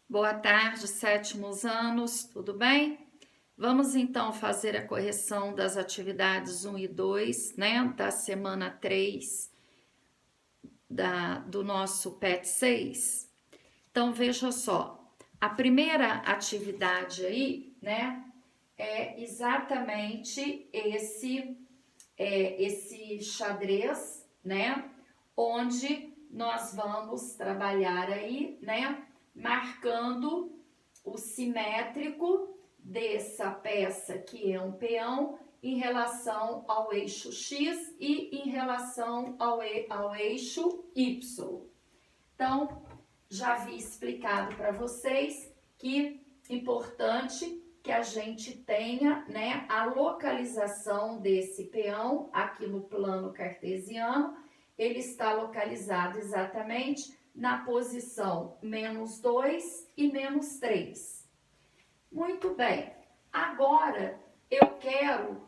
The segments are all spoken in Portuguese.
Boa tarde, sétimos anos, tudo bem? Vamos então fazer a correção das atividades 1 e 2, né, da semana 3 do nosso PET 6. Então, veja só, a primeira atividade aí, né, é exatamente esse xadrez, né, onde nós vamos trabalhar aí, né, marcando o simétrico dessa peça que é um peão em relação ao eixo X e em relação ao eixo Y. Então, já havia explicado para vocês que é importante que a gente tenha, né, a localização desse peão aqui no plano cartesiano. Ele está localizado exatamente na posição -2 e -3. Muito bem. Agora eu quero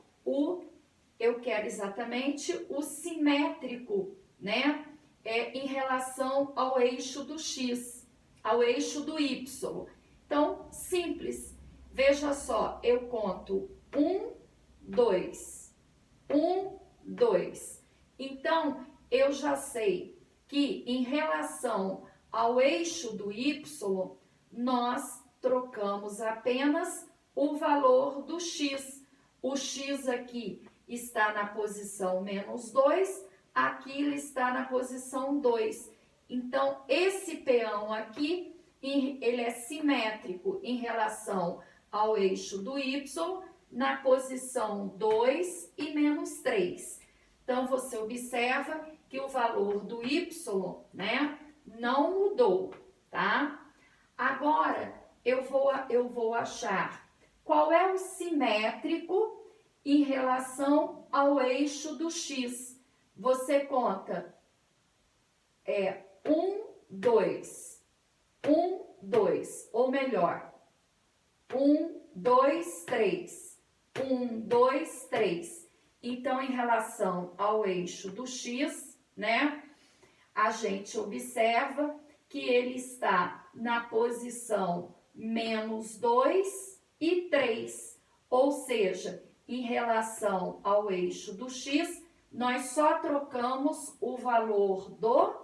exatamente o simétrico, né? Em relação ao eixo do X, ao eixo do Y. Então, simples. Veja só, eu conto 1, 2, 1, 2. Então, eu já sei que em relação ao eixo do Y, nós trocamos apenas o valor do X. O X aqui está na posição -2, aqui ele está na posição 2. Então, esse peão aqui, ele é simétrico em relação ao eixo do Y, na posição 2 e -3. Então, você observa que o valor do Y, né, não mudou, tá? Agora, eu vou achar qual é o simétrico em relação ao eixo do X. Você conta 1, 2, 1, 2, ou melhor, 1, 2, 3, 1, 2, 3. Então, em relação ao eixo do X, né, a gente observa que ele está na posição -2 e 3, ou seja, em relação ao eixo do X, nós só trocamos o valor do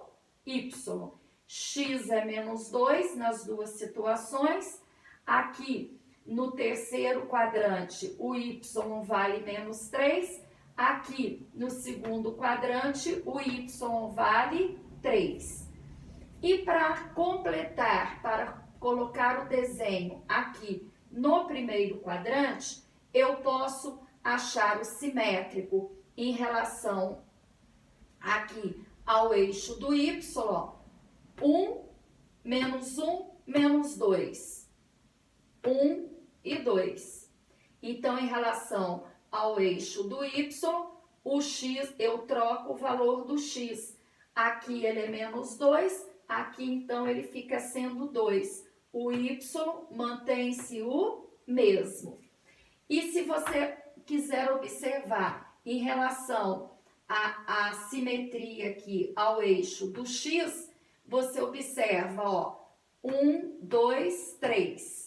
Y. X é -2 nas duas situações. Aqui no terceiro quadrante, o Y vale -3. Aqui no segundo quadrante, o Y vale 3. E para completar, para colocar o desenho aqui no primeiro quadrante, eu posso achar o simétrico em relação aqui ao eixo do Y, 1, -1, -2, 1 e 2. Então, em relação ao eixo do Y, o X, eu troco o valor do X. Aqui ele é -2, aqui então ele fica sendo 2. O Y mantém-se o mesmo. E se você quiser observar em relação à simetria aqui ao eixo do X, você observa, ó, 1, 2, 3.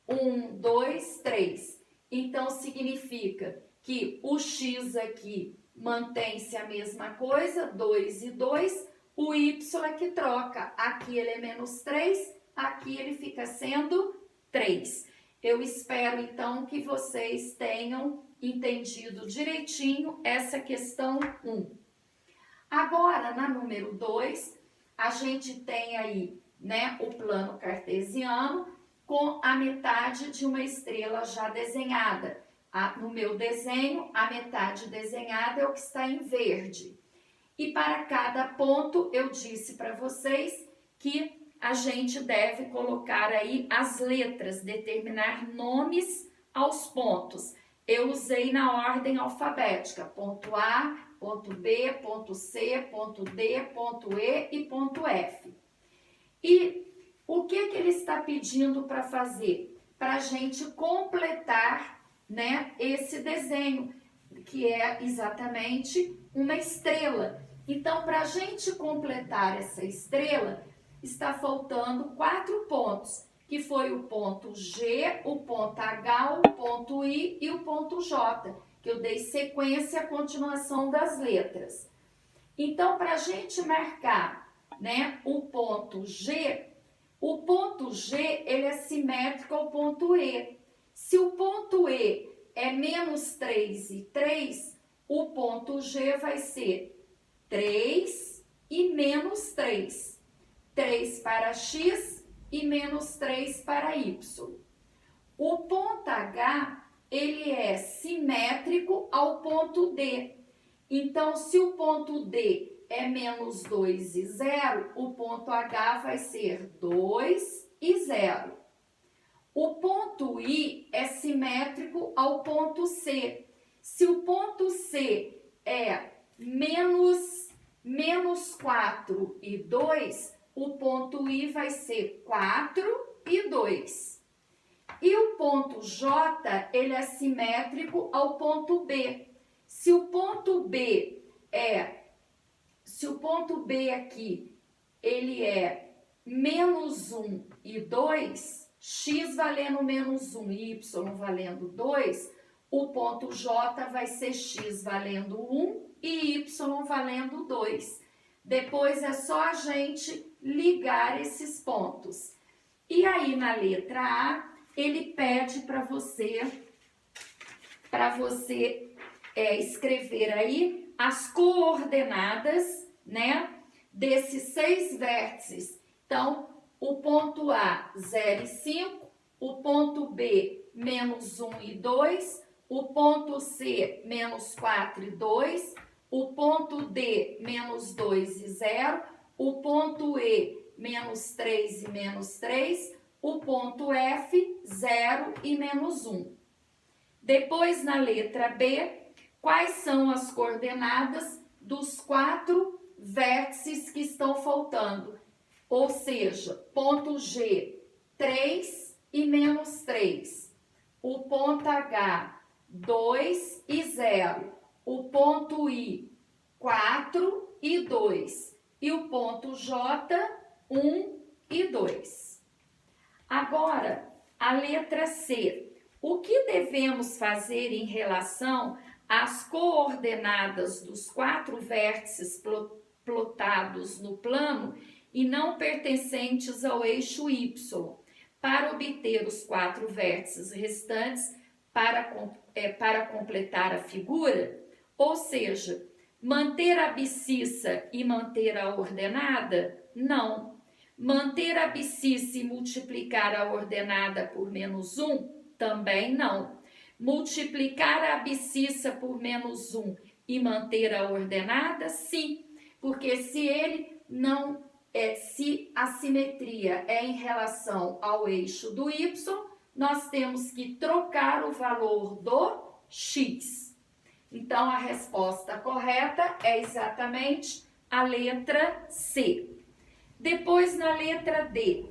1, 2, 3. Então, significa que o X aqui mantém-se a mesma coisa, 2 e 2. O Y é que troca. Aqui ele é -3, aqui ele fica sendo 3. Eu espero, então, que vocês tenham entendido direitinho essa questão 1. Agora, na número 2, a gente tem aí, né, o plano cartesiano com a metade de uma estrela já desenhada. No meu desenho, a metade desenhada é o que está em verde. E para cada ponto, eu disse para vocês que a gente deve colocar aí as letras, determinar nomes aos pontos. Eu usei na ordem alfabética, ponto A, ponto B, ponto C, ponto D, ponto E e ponto F. E o que ele está pedindo para fazer? Para a gente completar, né, esse desenho, que é exatamente uma estrela. Então, para a gente completar essa estrela, está faltando 4 pontos, que foi o ponto G, o ponto H, o ponto I e o ponto J, que eu dei sequência à continuação das letras. Então, para a gente marcar, né, o ponto G ele é simétrico ao ponto E. Se o ponto E é menos 3 e 3, o ponto G vai ser 3 e menos 3. 3 para X e menos 3 para Y. O ponto H, ele é simétrico ao ponto D. Então, se o ponto D é menos 2 e 0, o ponto H vai ser 2 e 0. O ponto I é simétrico ao ponto C. Se o ponto C é menos 4 e 2, o ponto I vai ser 4 e 2. E o ponto J, ele é simétrico ao ponto B. Se o ponto B aqui, ele é menos 1 e 2, X valendo menos 1 e Y valendo 2, o ponto J vai ser X valendo 1 e Y valendo 2. Depois é só a gente ligar esses pontos. E aí na letra A, ele pede para você escrever aí as coordenadas, né, desses 6 vértices. Então, o ponto A, 0 e 5, o ponto B, menos 1 e 2, o ponto C, menos 4 e 2, o ponto D, menos 2 e 0, o ponto E, menos 3 e menos 3, o ponto F, 0 e menos 1. Depois, na letra B, quais são as coordenadas dos 4 vértices que estão faltando? Ou seja, ponto G, 3 e menos 3. O ponto H, 2 e 0. O ponto I, 4 e 2. E o ponto J, 1 e 2. Agora, a letra C. O que devemos fazer em relação às coordenadas dos 4 vértices plotados no plano e não pertencentes ao eixo Y, para obter os 4 vértices restantes para completar a figura? Ou seja, manter a abscissa e manter a ordenada? Não. Manter a abscissa e multiplicar a ordenada por menos 1? Também não. Multiplicar a abscissa por menos 1 e manter a ordenada? Sim, porque se a simetria é em relação ao eixo do Y, nós temos que trocar o valor do X. Então, a resposta correta é exatamente a letra C. Depois, na letra D,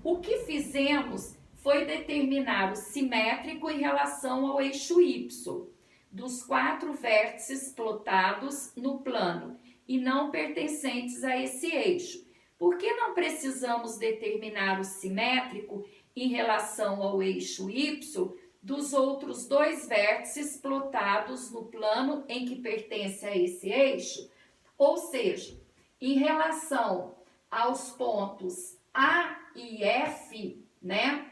o que fizemos foi determinar o simétrico em relação ao eixo Y, dos 4 vértices plotados no plano e não pertencentes a esse eixo. Por que não precisamos determinar o simétrico em relação ao eixo Y dos outros 2 vértices plotados no plano em que pertence a esse eixo? Ou seja, em relação aos pontos A e F, né,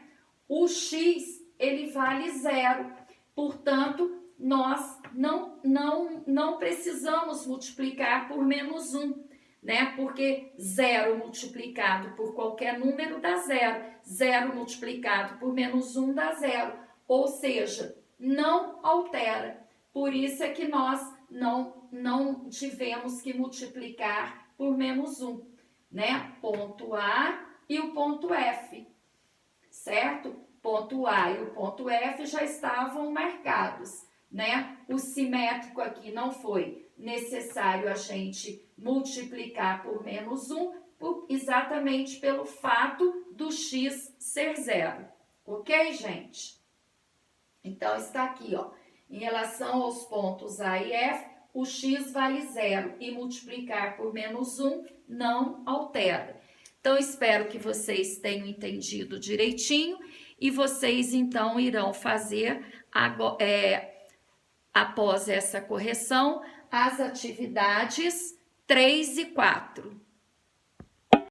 o X, ele vale 0. Portanto, nós não precisamos multiplicar por menos 1, né? Porque 0 multiplicado por qualquer número dá 0. 0 multiplicado por menos 1 dá 0. Ou seja, não altera. Por isso é que nós não tivemos que multiplicar por menos 1, né? Ponto A e o ponto F, certo? Ponto A e o ponto F já estavam marcados, né? O simétrico aqui não foi necessário a gente multiplicar por menos 1, exatamente pelo fato do X ser 0. Ok, gente? Então, está aqui, ó. Em relação aos pontos A e F, o X vale 0 e multiplicar por menos 1 não altera. Então, espero que vocês tenham entendido direitinho e vocês, então, irão fazer, após essa correção, as atividades 3 e 4.